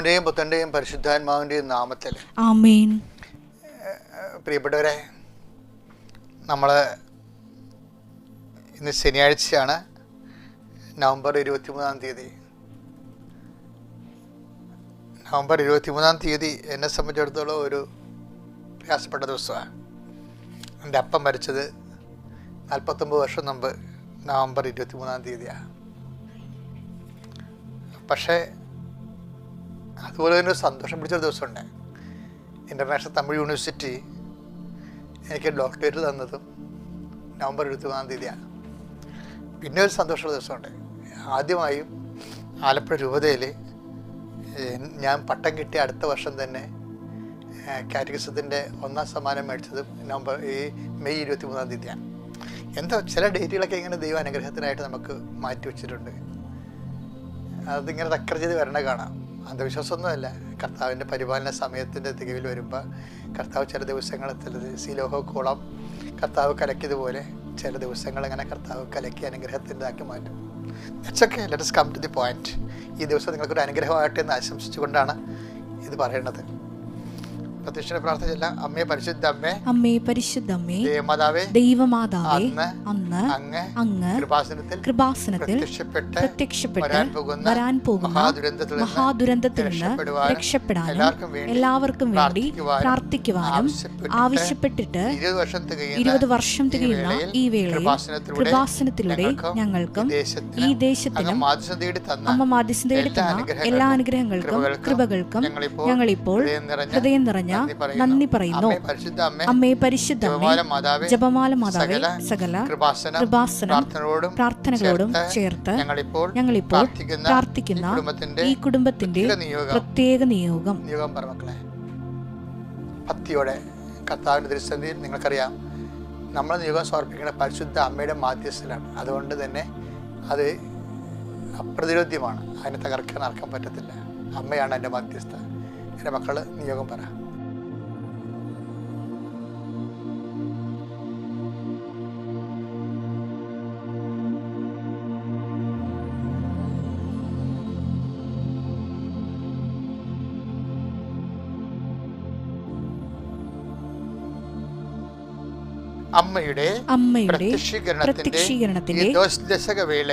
ന്റെയും പുത്രന്റെയും പരിശുദ്ധാത്മാവിന്റെയും നാമത്തിൽ ആമേൻ. പ്രിയപ്പെട്ടവരെ, നമ്മൾ ഇന്ന് ശനിയാഴ്ചയാണ്, നവംബർ 23 നവംബർ 23 എന്നെ സംബന്ധിച്ചിടത്തോളം ഒരു പ്രയാസപ്പെട്ട ദിവസമാണ്. എൻ്റെ അപ്പം മരിച്ചത് 49 വർഷം മുമ്പ് നവംബർ 23 പക്ഷേ അതുപോലെ തന്നെ ഒരു സന്തോഷം പിടിച്ചൊരു ദിവസമുണ്ട്. ഇൻ്റർനാഷണൽ തമിഴ് യൂണിവേഴ്സിറ്റി എനിക്ക് ഡോക്ടറേറ്റ് തന്നതും നവംബർ 23 പിന്നെ ഒരു സന്തോഷമുള്ള ദിവസമുണ്ട്. ആദ്യമായും ആലപ്പുഴ രൂപതയിൽ ഞാൻ പട്ടം കിട്ടിയ അടുത്ത വർഷം തന്നെ കാറ്റഗിസത്തിൻ്റെ 1ാം സമ്മാനം മേടിച്ചതും മെയ് 23 എന്തോ ചില ഡേറ്റുകളൊക്കെ ഇങ്ങനെ ദൈവ അനുഗ്രഹത്തിനായിട്ട് നമുക്ക് മാറ്റി വെച്ചിട്ടുണ്ട്. അതിങ്ങനെ റെക്കർ ചെയ്ത് വരണ കാണാം. അന്ധവിശ്വാസമൊന്നുമല്ല. കർത്താവിൻ്റെ പരിപാലന സമയത്തിൻ്റെ തികവിൽ വരുമ്പോൾ കർത്താവ് ചില ദിവസങ്ങൾ സീലോഹോക്കോളം കർത്താവ് കലക്കിയതുപോലെ ചില ദിവസങ്ങൾ അങ്ങനെ കർത്താവ് കലക്കി അനുഗ്രഹത്തിൻ്റെ ആക്കി മാറ്റും. It's let us come to the point. ഈ ദിവസം നിങ്ങൾക്കൊരു അനുഗ്രഹമാകട്ടെ എന്ന് ആശംസിച്ചുകൊണ്ടാണ് ഇത് പറയണത്. പ്രത്യക്ഷ പ്രാർത്ഥന അമ്മേ പരിശുദ്ധ അമ്മേ, അമ്മേ പരിശുദ്ധ അമ്മേ, ദൈവമാതാവേ, അന്ന് അങ്ങ് കൃപാസനത്തിൽ പ്രത്യക്ഷപ്പെട്ട് വരാൻ പോകുന്ന മഹാദുരന്തത്തിൽ നിന്ന് രക്ഷപ്പെടാനും എല്ലാവർക്കും വേണ്ടി പ്രാർത്ഥിക്കുവാനും ആവശ്യപ്പെട്ടിട്ട് 20 വർഷം തികയുന്ന ഈ വേളയിൽ കൃപാസനത്തിലൂടെ ഞങ്ങൾക്കും ഈ ദേശത്തിനും അമ്മ മാധ്യസ്ഥം തേടി തന്ന എല്ലാ അനുഗ്രഹങ്ങൾക്കും കൃപകൾക്കും ഞങ്ങളിപ്പോൾ ഹൃദയം നിറഞ്ഞ നന്ദി പറയുന്നു. അമ്മേ പരിശുദ്ധ അമ്മേ, ജപമാല മാതാവേ, സകല കൃപാസനം പ്രാർത്ഥനകളോടും ചേർത്ത് ഞങ്ങളിപ്പോൾ പ്രാർത്ഥിക്കുന്ന ഈ കുടുംബത്തിന്റെ പ്രത്യേക നിയോഗം ഭക്തിയോടെ കർത്താവിന്റെ തിരുസന്നിധിയിൽ നിങ്ങൾക്കറിയാം നമ്മൾ നിയോഗം സമർപ്പിക്കുന്ന പരിശുദ്ധ അമ്മയുടെ മാധ്യസ്ഥലാണ്. അതുകൊണ്ട് തന്നെ അത് അപ്രതിരോധ്യമാണ്. അതിനെ തകർക്കാൻ ആർക്കാൻ പറ്റത്തില്ല. അമ്മയാണ് എൻ്റെ മാധ്യസ്ഥ. എൻ്റെ മക്കൾ നിയോഗം പറ. അമ്മയുടെ പ്രത്യക്ഷീകരണത്തിന്റെ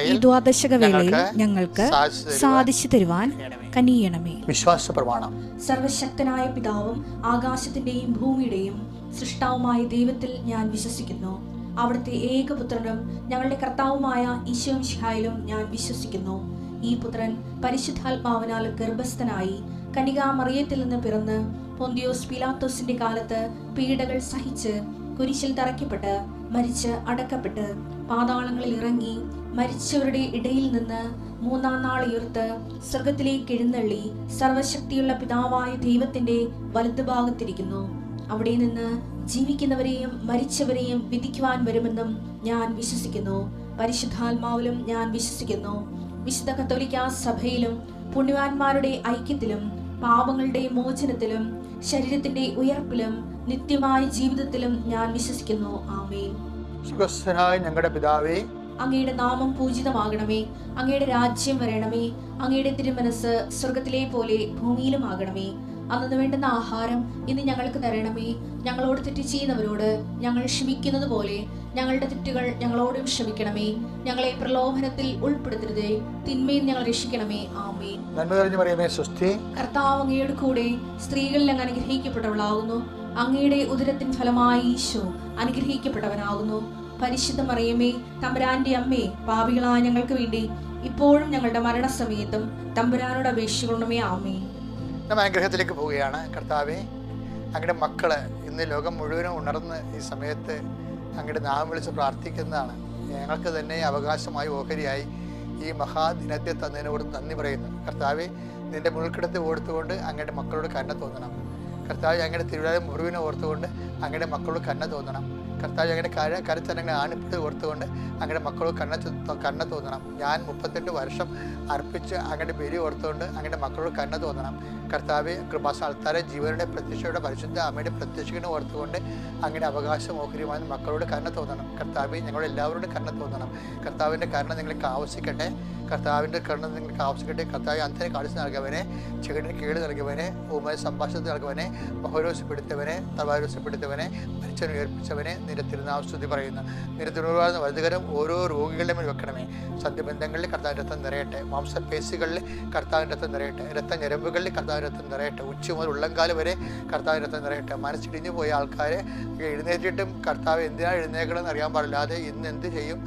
ഈ ദ്വാദശകവേളയിൽ ഞങ്ങൾക്ക് സാധിച്ചു തരുവാൻ കനിയണമേ. വിശ്വാസ പ്രമാണം. സർവശക്തനായ പിതാവും ആകാശത്തിന്റെയും ഭൂമിയുടെയും സൃഷ്ടാവുമായ ദൈവത്തിൽ ഞാൻ വിശ്വസിക്കുന്നു. അവിടുത്തെ ഏകപുത്രനും ഞങ്ങളുടെ കർത്താവുമായ ഈശോ മിശിഹായിലും ഞാൻ വിശ്വസിക്കുന്നു. ഈ പുത്രൻ പരിശുദ്ധാത്മാവിനാൽ ഗർഭസ്ഥനായി കന്യകാമറിയത്തിൽ നിന്ന് പിറന്ന് പൊന്തിയോസ് പീലാത്തോസിന്റെ കാലത്ത് പീഡകൾ സഹിച്ച് കുരിശിൽ തറയ്ക്കപ്പെട്ട് മരിച്ച് അടക്കപ്പെട്ട് പാതാളങ്ങളിൽ ഇറങ്ങി മരിച്ചവരുടെ ഇടയിൽ നിന്ന് 3-ാം നാൾ ഉയർത്ത് സ്വർഗത്തിലേക്ക് എഴുന്നള്ളി സർവശക്തിയുള്ള പിതാവായ ദൈവത്തിന്റെ വലതുഭാഗത്തിരിക്കുന്നു. അവിടെ നിന്ന് ജീവിക്കുന്നവരെയും മരിച്ചവരെയും വിധിക്കുവാൻ വരുമെന്നും ഞാൻ വിശ്വസിക്കുന്നു. പരിശുദ്ധാത്മാവിലും ഞാൻ വിശ്വസിക്കുന്നു. വിശുദ്ധ കത്തോലിക്കാ സഭയിലും പുണ്യവാന്മാരുടെ ഐക്യത്തിലും പാപങ്ങളുടെ മോചനത്തിലും ശരീരത്തിന്റെ ഉയർപ്പിലും നിത്യമായ ജീവിതത്തിലും ഞാൻ വിശ്വസിക്കുന്നു. ആമേൻ. സുഖസ്ഥനായ ഞങ്ങളുടെ പിതാവേ, അങ്ങയുടെ നാമം പൂജിതമാകണമേ. അങ്ങയുടെ രാജ്യം വരണമേ. അങ്ങയുടെ തിരുമനസ് സ്വർഗത്തിലെ പോലെ ഭൂമിയിലും ആകണമേ. അന്നു വേണ്ടുന്ന ആഹാരം ഇന്ന് ഞങ്ങൾക്ക് തരണമേ. ഞങ്ങളോട് തെറ്റ് ചെയ്യുന്നവരോട് ഞങ്ങൾ ക്ഷമിക്കുന്നത് പോലെ ഞങ്ങളുടെ തെറ്റുകൾ ഞങ്ങളോടും ക്ഷമിക്കണമേ. ഞങ്ങളെ പ്രലോഭനത്തിൽ ഉൾപ്പെടുത്തരുതേ, തിന്മയിൽ ഞങ്ങൾ രക്ഷിക്കണമേ. ആമേൻ. കർത്താവ് അങ്ങയുടെ കൂടെ സ്ത്രീകളിൽ അങ്ങ് അനുഗ്രഹിക്കപ്പെട്ടവളാകുന്നു. അങ്ങയുടെ ഉദരത്തിൻ ഫലമായി ഈശോ അനുഗ്രഹിക്കപ്പെട്ടവനാകുന്നു. പരിശുദ്ധ മറിയമേ, തമ്പുരാന്റെ അമ്മേ, പാപികളായ ഞങ്ങൾക്ക് വേണ്ടി ഇപ്പോഴും ഞങ്ങളുടെ മരണസമയത്തും തമ്പുരാനോട് അപേക്ഷിക്കണമേ. ആമേൻ. നമ്മൾ അനുഗ്രഹത്തിലേക്ക് പോവുകയാണ്. കർത്താവേ, അങ്ങയുടെ മക്കള് ഇന്ന് ലോകം മുഴുവനും ഉണർന്ന് ഈ സമയത്ത് അങ്ങയുടെ നാമം വിളിച്ച് പ്രാർത്ഥിക്കുന്നതാണ്. ഞങ്ങൾക്ക് തന്നെ അവകാശമായി ഓഹരിയായി ഈ മഹാദിനത്തെ തന്നതിനോട് നന്ദി പറയുന്നു. കർത്താവെ, നിന്റെ മുൾക്കിടത്ത് ഓർത്തുകൊണ്ട് അങ്ങയുടെ മക്കളോട് കരുണ തോന്നണം. കർത്താവ് അങ്ങയുടെ തിരുവിതായ മുറിവിനെ ഓർത്തുകൊണ്ട് അങ്ങയുടെ മക്കളോട് കരുണ തോന്നണം. കർത്താവ് അങ്ങയുടെ കരച്ചനങ്ങളെ ആണിപ്പിട്ട് ഓർത്തുകൊണ്ട് അങ്ങയുടെ മക്കളോട് കരുണ തോന്നണം. ഞാൻ 38 വർഷം അർപ്പിച്ച് അങ്ങയുടെ ബലി ഓർത്തുകൊണ്ട് അങ്ങയുടെ മക്കളോട് കരുണ തോന്നണം. കർത്താവെ, കൃപാസ്ഥാനത്താരെ ജീവനുടെ പ്രത്യക്ഷയുടെ പരിശുദ്ധ അമ്മയുടെ പ്രത്യക്ഷനെ ഓർത്തുകൊണ്ട് അങ്ങയുടെ അവകാശം ഓഹരിയുമായി മക്കളോട് കരുണ തോന്നണം. കർത്താവെ, ഞങ്ങളെല്ലാവരോടും കരുണ തോന്നണം. കർത്താവിൻ്റെ കരുണ നിങ്ങൾക്ക് ആവശ്യിക്കട്ടെ. കർത്താവിൻ്റെ കണ്ണ് നിങ്ങൾക്ക് ആവശ്യപ്പെട്ട് കർത്താവ് അന്ധനെ കാണിച്ച് നൽകിയവനെ, ചെകിടിന് കേട് നൽകിയവനെ, ഊമയെ സംഭാഷണത്തിൽ നൽകിയവനെ, ബഹുരോസപ്പെടുത്തവനെ, തവാരോസപ്പെടുത്തവനെ, മരിച്ചവനെ ഉയർപ്പിച്ചവനെ നിന്റെ തിരുനാമം സ്തുതി പറയുന്നു. നിന്റെ തിരുവാർന്ന വലുതുകരം ഓരോ രോഗികളുടെ മേൽ വെക്കണമേ. സന്ധിബന്ധങ്ങളിൽ കർത്താവിൻ്റെ രക്തം നിറയട്ടെ. മാംസപേശികളിൽ കർത്താവിൻ്റെ രക്തം നിറയട്ടെ. രക്തഞരമ്പുകളിൽ കർത്താവിൻ്റെ രക്തം നിറയട്ടെ. ഉച്ച മുതൽ ഉള്ളംകാല് വരെ കർത്താവിൻ്റെ രക്തം നിറയട്ടെ. മനസ്സിടിഞ്ഞു പോയ ആൾക്കാരെ എഴുന്നേറ്റിട്ടും കർത്താവ് എന്തിനാണ് എഴുന്നേക്കണമെന്ന് അറിയാൻ പാടില്ലാതെ ഇന്ന് എന്ത് ചെയ്യും,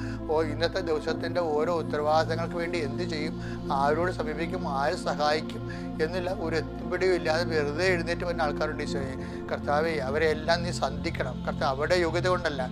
ഇന്നത്തെ ദിവസത്തിൻ്റെ ഓരോ ഉത്തരവാദിത്തങ്ങൾക്ക് വേണ്ടി എന്ത് ചെയ്യും, ആരോട് സമീപിക്കും, ആര് സഹായിക്കും എന്നുള്ള ഒരു എത്തുപിടിയും ഇല്ലാതെ വെറുതെ എഴുന്നേറ്റ് വരുന്ന ആൾക്കാരുണ്ട്. ഈശോയെ കർത്താവെ, അവരെല്ലാം നീ സന്ധിക്കണം. കർത്താവ് അവരുടെ യോഗ്യത കൊണ്ടല്ല,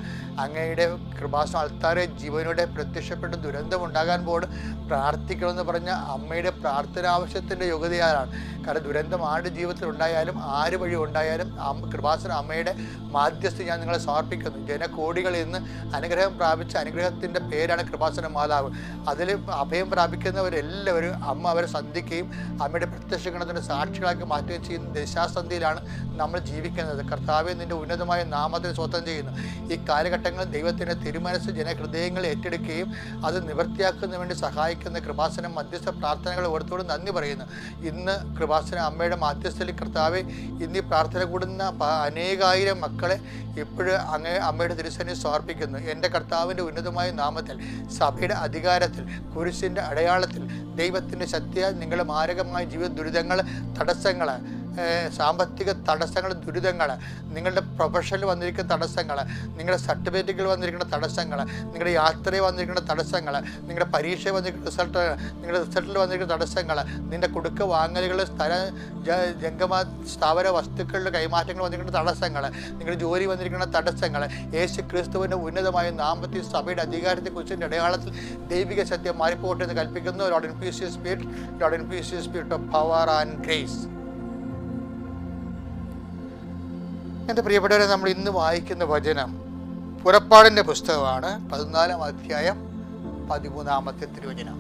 അങ്ങയുടെ കൃപാസനം ആൾക്കാരെ ജീവനോടെ പ്രത്യക്ഷപ്പെട്ട് ദുരന്തം ഉണ്ടാകാൻ പോലും പ്രാർത്ഥിക്കണമെന്ന് പറഞ്ഞ അമ്മയുടെ പ്രാർത്ഥനാവശ്യത്തിൻ്റെ യോഗ്യതയാലാണ്. കാരണം ദുരന്തം ആരുടെ ജീവിതത്തിൽ ഉണ്ടായാലും ആര് വഴി ഉണ്ടായാലും കൃപാസനം അമ്മയുടെ മാധ്യസ്ഥ ഞാൻ നിങ്ങളെ സമർപ്പിക്കുന്നു. ജനകോടികളിൽ നിന്ന് അനുഗ്രഹം പ്രാപിച്ച അനുഗ്രഹത്തിൻ്റെ പേരാണ് കൃപാസന മാതാവ്. അതിൽ അഭയം പ്രാപിക്കുന്നവരെല്ലാവരും അമ്മ അവരെ സന്ധിക്കുകയും അമ്മയുടെ പ്രത്യക്ഷഗണത്തിൻ്റെ സാക്ഷികളാക്കി മാറ്റുകയും ചെയ്യുന്ന ദശാസന്ധിയിലാണ് നമ്മൾ ജീവിക്കുന്നത്. കർത്താവെ, നിൻ്റെ ഉന്നതമായ നാമത്തിന് സ്വന്തം ചെയ്യുന്നു. ഈ കാലഘട്ടങ്ങളിൽ ദൈവത്തിൻ്റെ തിരുമനസ് ജനഹൃദയങ്ങളെ ഏറ്റെടുക്കുകയും അത് നിവൃത്തിയാക്കുന്നതിന് വേണ്ടി സഹായിക്കുന്ന കൃപാസനം മധ്യസ്ഥ പ്രാർത്ഥനകൾ ഓർത്തോട് നന്ദി പറയുന്നു. ഇന്ന് കൃപാസന അമ്മയുടെ മാധ്യസ്ഥയിൽ കർത്താവെ, ഇന്ന് ഈ പ്രാർത്ഥന കൂടുന്ന അനേകായിരം മക്കളെ ഇപ്പോഴും അമ്മയുടെ തിരുസന്നിധിയിൽ സമർപ്പിക്കുന്നു. എൻ്റെ കർത്താവിൻ്റെ ഉന്നതമായ നാമത്തിൽ, സഭയുടെ അധികാരത്തിൽ, കുരിശിൻ്റെ അടയാളത്തിൽ, ദൈവത്തിൻ്റെ ശക്തിയാൽ നിങ്ങളുടെ മാരകമായ ജീവിത ദുരിതങ്ങൾ, തടസ്സങ്ങൾ, സാമ്പത്തിക തടസ്സങ്ങൾ, ദുരിതങ്ങൾ, നിങ്ങളുടെ പ്രൊഫഷനിൽ വന്നിരിക്കുന്ന തടസ്സങ്ങൾ, നിങ്ങളുടെ സർട്ടിഫിക്കറ്റുകൾ വന്നിരിക്കുന്ന തടസ്സങ്ങൾ, നിങ്ങളുടെ യാത്രയിൽ വന്നിരിക്കുന്ന തടസ്സങ്ങൾ, നിങ്ങളുടെ പരീക്ഷയിൽ വന്നിരിക്കുന്ന നിങ്ങളുടെ റിസൾട്ടിൽ വന്നിരിക്കുന്ന തടസ്സങ്ങൾ, നിൻ്റെ കൊടുക്ക വാങ്ങലുകൾ, ജംഗമ സ്ഥാപന വസ്തുക്കളുടെ കൈമാറ്റങ്ങൾ വന്നിരിക്കുന്ന തടസ്സങ്ങൾ, നിങ്ങളുടെ ജോലി വന്നിരിക്കുന്ന തടസ്സങ്ങൾ, യേശു ക്രിസ്തുവിൻ്റെ ഉന്നതമായ നാമത്തിൽ സഭയുടെ അധികാരത്തെക്കുറിച്ചിൻ്റെ അടയാളത്തിൽ ദൈവിക സത്യം മാറിപ്പോട്ടെ എന്ന് കൽപ്പിക്കുന്നു. Lord infuse your spirit, Lord infuse your spirit of power and grace. എൻ്റെ പ്രിയപ്പെട്ടവരെ, നമ്മൾ ഇന്ന് വായിക്കുന്ന വചനം പുറപ്പാടിൻ്റെ പുസ്തകമാണ്, 14-ാം അധ്യായം 13-ാമത്തെ തിരുവചനം.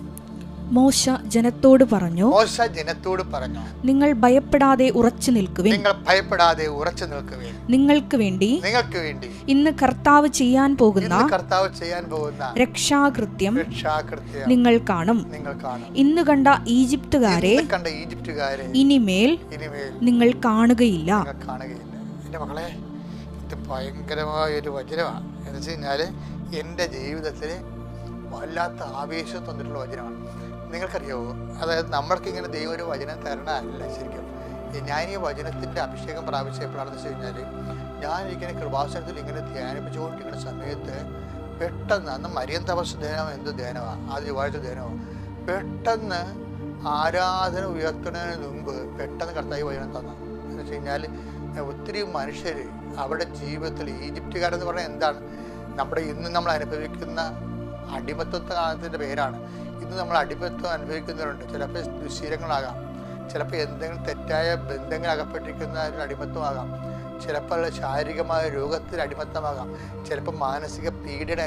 മോശ ജനത്തോട് പറഞ്ഞു, നിങ്ങൾ ഭയപ്പെടാതെ ഉറച്ചു നിൽക്കുവിൻ, നിങ്ങൾക്ക് വേണ്ടി ഇന്ന് കർത്താവ് ചെയ്യാൻ പോകുന്ന രക്ഷാകൃത്യം നിങ്ങൾ കാണും. ഇന്ന് കണ്ട ഈജിപ്തുകാരെ ഇനിമേൽ നിങ്ങൾ കാണുകയില്ല. എൻ്റെ മക്കളെ, ഇത് ഭയങ്കരമായൊരു വചനമാണ്. എന്ന് വെച്ച് കഴിഞ്ഞാൽ എൻ്റെ ജീവിതത്തിൽ വല്ലാത്ത ആവേശം തന്നിട്ടുള്ള വചനമാണ്. നിങ്ങൾക്കറിയാവോ, അതായത് നമ്മൾക്കിങ്ങനെ ദൈവം ഒരു വചനം തരണമല്ല ശരിക്കും. ഞാൻ ഈ വചനത്തിൻ്റെ അഭിഷേകം പ്രാപിച്ചപ്പോഴാണെന്ന് വെച്ച് കഴിഞ്ഞാൽ, ഞാനിരിക്കുന്ന കൃപാസനത്തിൽ ഇങ്ങനെ ധ്യാനിപ്പിച്ചുകൊണ്ടിരിക്കുന്ന സമയത്ത് പെട്ടെന്ന്, അന്ന് മരിയൻ തപസ് ധ്യാനം എന്ത് ധ്യാനമാണ്, ആ ചൊവ്വാഴ്ച ധ്യാനമാണ്, പെട്ടെന്ന് ആരാധന ഉയർത്തുന്നതിന് മുമ്പ് പെട്ടെന്ന് കർത്താവ് വചനം തന്നു. എന്ന് വെച്ച് കഴിഞ്ഞാൽ ഒത്തിരി മനുഷ്യർ അവരുടെ ജീവിതത്തിൽ, ഈജിപ്തുകാരെന്ന് പറഞ്ഞാൽ എന്താണ്, ഇന്ന് നമ്മൾ അനുഭവിക്കുന്ന അടിമത്വത്തിൻ്റെ പേരാണ്. ഇന്ന് നമ്മൾ അടിമത്വം അനുഭവിക്കുന്നവരുണ്ട്. ചിലപ്പോൾ ദുശ്ശീലങ്ങളാകാം, ചിലപ്പോൾ എന്തെങ്കിലും തെറ്റായ ബന്ധങ്ങൾ അകപ്പെട്ടിരിക്കുന്ന ഒരു അടിമത്വമാകാം, ചിലപ്പോൾ ശാരീരികമായ രോഗത്തിന് അടിമത്തമാകാം, ചിലപ്പോൾ മാനസിക പീഡയുടെ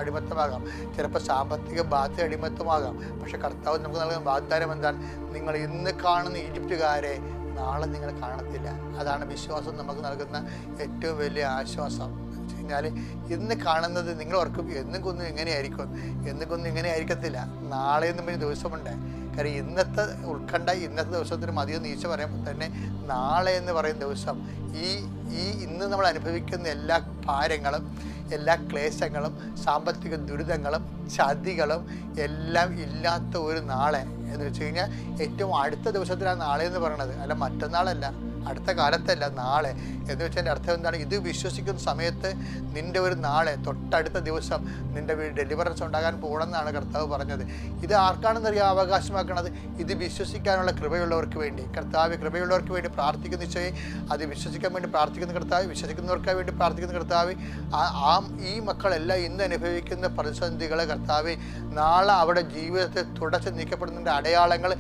അടിമത്തമാകാം, ചിലപ്പോൾ സാമ്പത്തിക ബാധ്യത അടിമത്തമാകാം. പക്ഷെ കർത്താവ് നമുക്ക് നൽകുന്ന വാഗ്ദാനം എന്താണ്? നിങ്ങൾ ഇന്ന് കാണുന്ന ഈജിപ്തുകാരെ നാളെ നിങ്ങൾ കാണത്തില്ല. അതാണ് വിശ്വാസം നമുക്ക് നൽകുന്ന ഏറ്റവും വലിയ ആശ്വാസം. എന്ന് വെച്ച് കഴിഞ്ഞാൽ ഇന്ന് കാണുന്നത് നിങ്ങൾ ഓർക്കും എന്നും കൊന്നും എങ്ങനെയായിരിക്കും, എന്നും കൊന്നും ഇങ്ങനെ ആയിരിക്കത്തില്ല. നാളെ എന്നും ഒരു ദിവസമുണ്ട്. കാര്യം ഇന്നത്തെ ഉൾക്കണ്ട ഇന്നത്തെ ദിവസത്തിന് മതിയെന്ന് ഈശോ പറയുമ്പോൾ തന്നെ നാളെ എന്ന് പറയുന്ന ദിവസം ഇന്ന് നമ്മൾ അനുഭവിക്കുന്ന എല്ലാ ഭാരങ്ങളും, എല്ലാ ക്ലേശങ്ങളും, സാമ്പത്തിക ദുരിതങ്ങളും, ചതികളും എല്ലാം ഇല്ലാത്ത ഒരു നാളെ എന്ന് വെച്ച് കഴിഞ്ഞാൽ ഏറ്റവും അടുത്ത ദിവസത്തിലാണ് നാളെ എന്ന് പറയണത്. അല്ല മറ്റന്നാളല്ല, അടുത്ത കാലത്തല്ല, നാളെ എന്ന് വെച്ചതിൻ്റെ അർത്ഥം എന്താണ്? ഇത് വിശ്വസിക്കുന്ന സമയത്ത് നിൻ്റെ ഒരു നാളെ, തൊട്ടടുത്ത ദിവസം നിൻ്റെ ഡെലിവറൻസ് ഉണ്ടാകാൻ പോകണമെന്നാണ് കർത്താവ് പറഞ്ഞത്. ഇത് ആർക്കാണെന്നറിയാൻ അവകാശമാക്കണത്? ഇത് വിശ്വസിക്കാനുള്ള കൃപയുള്ളവർക്ക് വേണ്ടി. കർത്താവ് കൃപയുള്ളവർക്ക് വേണ്ടി പ്രാർത്ഥിക്കുന്ന നിശ്ചയം, അത് വിശ്വസിക്കാൻ വേണ്ടി പ്രാർത്ഥിക്കുന്ന കർത്താവ്, വിശ്വസിക്കുന്നവർക്ക് വേണ്ടി പ്രാർത്ഥിക്കുന്ന കർത്താവ്. ഈ മക്കളെല്ലാം ഇന്ന് അനുഭവിക്കുന്ന പ്രതിസന്ധികളെ കർത്താവ് നാളെ അവരുടെ ജീവിതത്തിൽ തുടച്ച് നീക്കപ്പെടുന്നതിൻ്റെ അടയാളങ്ങൾ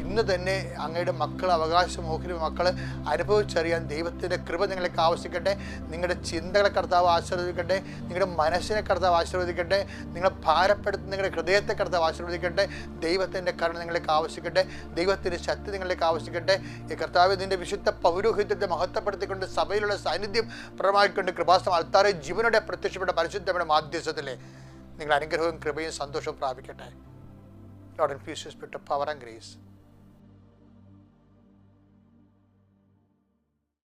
ഇന്ന് തന്നെ അങ്ങയുടെ മക്കൾ, അവകാശം ഓഹരി മക്കൾ അനുഭവിച്ചറിയാൻ ദൈവത്തിൻ്റെ കൃപ നിങ്ങളെ ആവശ്യിക്കട്ടെ. നിങ്ങളുടെ ചിന്തകളെ കർത്താവ് ആശീർവദിക്കട്ടെ, നിങ്ങളുടെ മനസ്സിനെ കർത്താവ് ആശീർവദിക്കട്ടെ, നിങ്ങളെ ഭാരപ്പെടുത്തുന്ന നിങ്ങളുടെ ഹൃദയത്തെ കർത്താവ് ആശീർവദിക്കട്ടെ. ദൈവത്തിൻ്റെ കരുണ നിങ്ങളേക്ക് ആവശ്യിക്കട്ടെ, ദൈവത്തിൻ്റെ ശക്തി നിങ്ങളിലേക്ക് ആവശ്യിക്കട്ടെ. ഈ കർത്താവ് നിൻ്റെ വിശുദ്ധ പൗരോഹിത്യത്തെ മഹത്വപ്പെടുത്തിക്കൊണ്ട് സഭയിലുള്ള സാന്നിധ്യം പ്രമാണിക്കൊണ്ട് കൃപാസനം അൾത്താരെ ജീവനോടെ പ്രത്യക്ഷപ്പെട്ട പരിശുദ്ധയുടെ മാധ്യസ്ഥത്തിലെ നിങ്ങൾ അനുഗ്രഹവും കൃപയും സന്തോഷവും പ്രാപിക്കട്ടെ. Lord, infuse your spirit of power and grace.